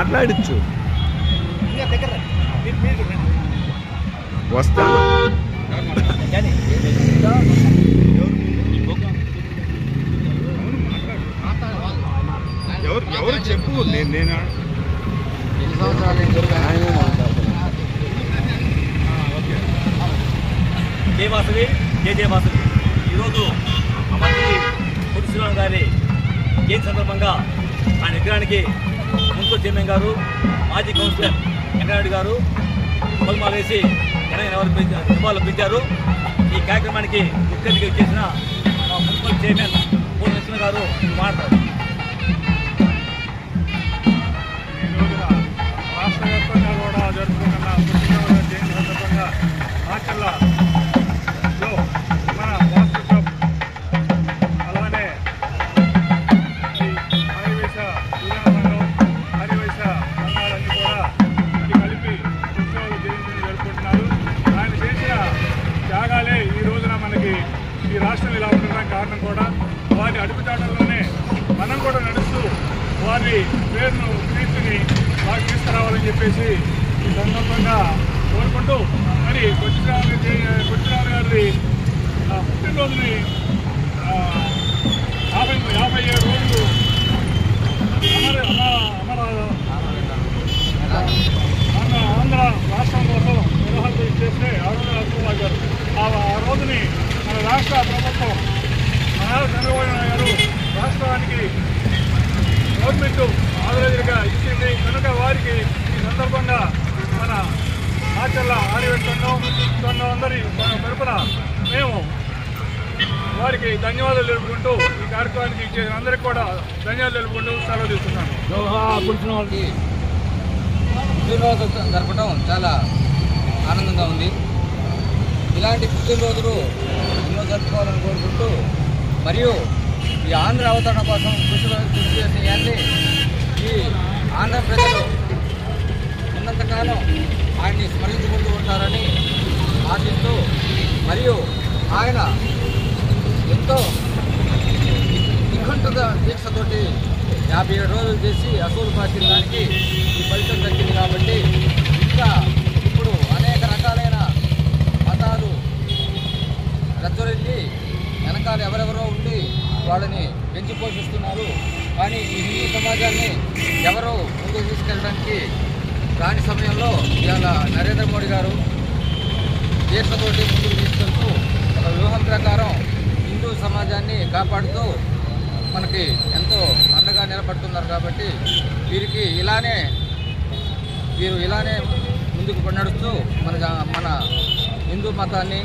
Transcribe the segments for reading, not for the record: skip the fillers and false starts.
మాట్లాడచ్చు వస్తాను. ఎవరు చెప్పు. నేను జై వాసవి, జై జయ వాసవి. ఈరోజు అమర్జీ పొట్టి శ్రీరాములు గారి జయంతి సందర్భంగా ఆయన విగ్రహానికి మున్సిపల్ చైర్మన్ గారు, మాజీ కౌన్సిలర్ వెంకటరెడ్డి గారు పూలమాల వేసి నివాళులర్పించారు. ఈ కార్యక్రమానికి ముఖ్య అతిథిగా చేసిన మున్సిపల్ చైర్మన్ పూల నరసింహ గారు మాట్లాడారు. రాష్ట్ర వ్యాప్తంగా కూడా జరుపుకుంటున్న పొట్టి శ్రీరాములు జయంతి సందర్భంగా మాచర్లలో మన వాస్తు షాప్ అలానే ఆర్యవైశ్య విధాన సంఘం, ఆర్యవైశ్య సంఘాలన్నీ కూడా ఇది కలిపి ఉత్సవాలు జయంతిని జరుపుకుంటున్నారు. ఆయన చేసిన త్యాగాలే ఈ రోజున మనకి ఈ రాష్ట్రం ఇలా ఉండడానికి కారణం కూడా వారి అడుగుజాడల్లోనే మనం కూడా నడుస్తూ వారి పేరును కీర్తిని బాగా తీసుకురావాలని చెప్పేసి ఈ సందర్భంగా కోరుకుంటూ మరి పొట్టి శ్రీరాములు గారి పుట్టినరోజుని 57 రోజులు ఆంధ్ర రాష్ట్రం కోసం నిర్వహణ చేస్తే నరసింహరావు గారు ఆ రోజుని మన రాష్ట్ర ప్రభుత్వం చంద్రబాబు నాయుడు గారు రాష్ట్రానికి గవర్నమెంట్ ఆదరణగా ఇచ్చింది కనుక వారికి ఈ సందర్భంగా మన మాచర్ల ఆర్యవైశ్య సంఘం అందరి తరపున మేము వారికి ధన్యవాదాలు తెలుపుకుంటూ ఈ కార్యక్రమానికి ఇచ్చేసిన అందరికీ కూడా ధన్యవాదాలు తెలుపుకుంటూ సెలవు తీసుకున్నాను. పుట్టినరోజు జరపడం చాలా ఆనందంగా ఉంది. ఇలాంటి పుట్టినరోజులు ఎన్నో జరుపుకోవాలని కోరుకుంటూ మరియు ఈ ఆంధ్ర అవతరణ కోసం కృషి చేసేయాన్ని ఈ ఆంధ్ర ప్రజలు ఉన్నంతకాలం ఆయన్ని స్మరించుకుంటూ ఉంటారని ఆశిస్తూ మరియు ఆయన ఎంతో నిఘంటుగా దీక్షతోటి 57 రోజులు చేసి అసూలు పాసిన దానికి ఈ ఫలితం దక్కింది. కాబట్టి ఇంకా ఇప్పుడు అనేక రకాలైన మతాలు రచ్చొరెళ్ళి వెనకాల ఎవరెవరో ఉండి వాళ్ళని పెంచి పోషిస్తున్నారు. కానీ ఈ హిందూ సమాజాన్ని ఎవరో ముందుకు తీసుకెళ్ళడానికి రాని సమయంలో ఇవాళ నరేంద్ర మోడీ గారు దీక్షతోటి ముందుకు తీసుకెళ్తూ ఒక వ్యూహం ప్రకారం హిందూ సమాజాన్ని కాపాడుతూ మనకి ఎంతో అండగా నిలబడుతున్నారు. కాబట్టి వీరు ఇలానే ముందుకు నడుస్తూ మన హిందూ మతాన్ని,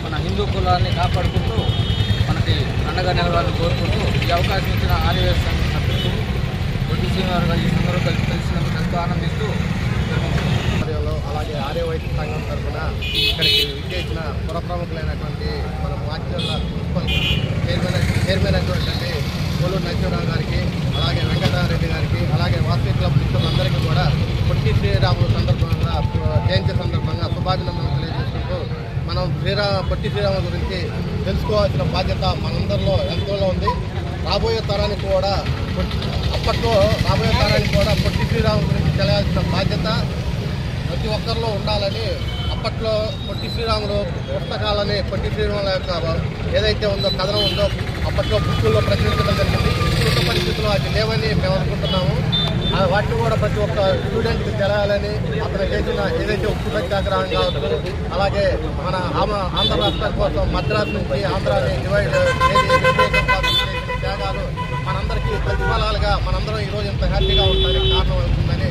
మన హిందూ కులాన్ని కాపాడుకుంటూ మనకి అండగా నిలవాలని కోరుకుంటూ ఈ అవకాశం ఇచ్చిన ఆర్యవైశ్య సంఘం సభ్యులు పొట్టి శ్రీరాములు గారు ఈ సందర్భంగా కలిసినందుకు ఎంతో ఆనందిస్తూ అలాగే ఆర్యవైశ్య సంఘం తరఫున ఇక్కడికి విచ్చేసిన పుర ప్రముఖులైనటువంటి మన మాచర్ల మున్సిపల్ చైర్మన్ అయినటువంటి కోలూరు నరసింహరావు గారికి, అలాగే వెంకటరెడ్డి గారికి, అలాగే వాసవి క్లబ్ మిత్రులందరికీ కూడా పొట్టి శ్రీరాములు సందర్భంగా జయంతి సందర్భంగా శుభాభినందనలు తెలియజేసుకుంటూ మనం పొట్టి శ్రీరాముల గురించి తెలుసుకోవాల్సిన బాధ్యత మనందరిలో ఎంతో ఉంది. రాబోయే తరానికి కూడా పొట్టి శ్రీరాముల గురించి తెలియాల్సిన బాధ్యత ప్రతి ఒక్కరిలో ఉండాలని అప్పట్లో పొట్టి శ్రీరాములు పుస్తకాలని పొట్టి శ్రీరాముల యొక్క ఏదైతే ఉందో కథనం ఉందో అప్పట్లో బుక్కుల్లో ప్రచురించడం జరిగింది. ప్రస్తుత పరిస్థితుల్లో అది లేవని మేము అనుకుంటున్నాము. వాటిని కూడా ప్రతి ఒక్క స్టూడెంట్కి తెలియాలని అతను చేసిన ఏదైతే ఉప్పు సత్యాగ్రహం కావచ్చు, అలాగే మన ఆంధ్ర రాష్ట్రం కోసం మద్రాసు నుంచి ఆంధ్రాని డివైడ్ త్యాగాలు మనందరికీ ప్రతిఫలాలుగా మనందరం ఈరోజు ఇంత హ్యాపీగా ఉండడానికి కారణం అవుతుందని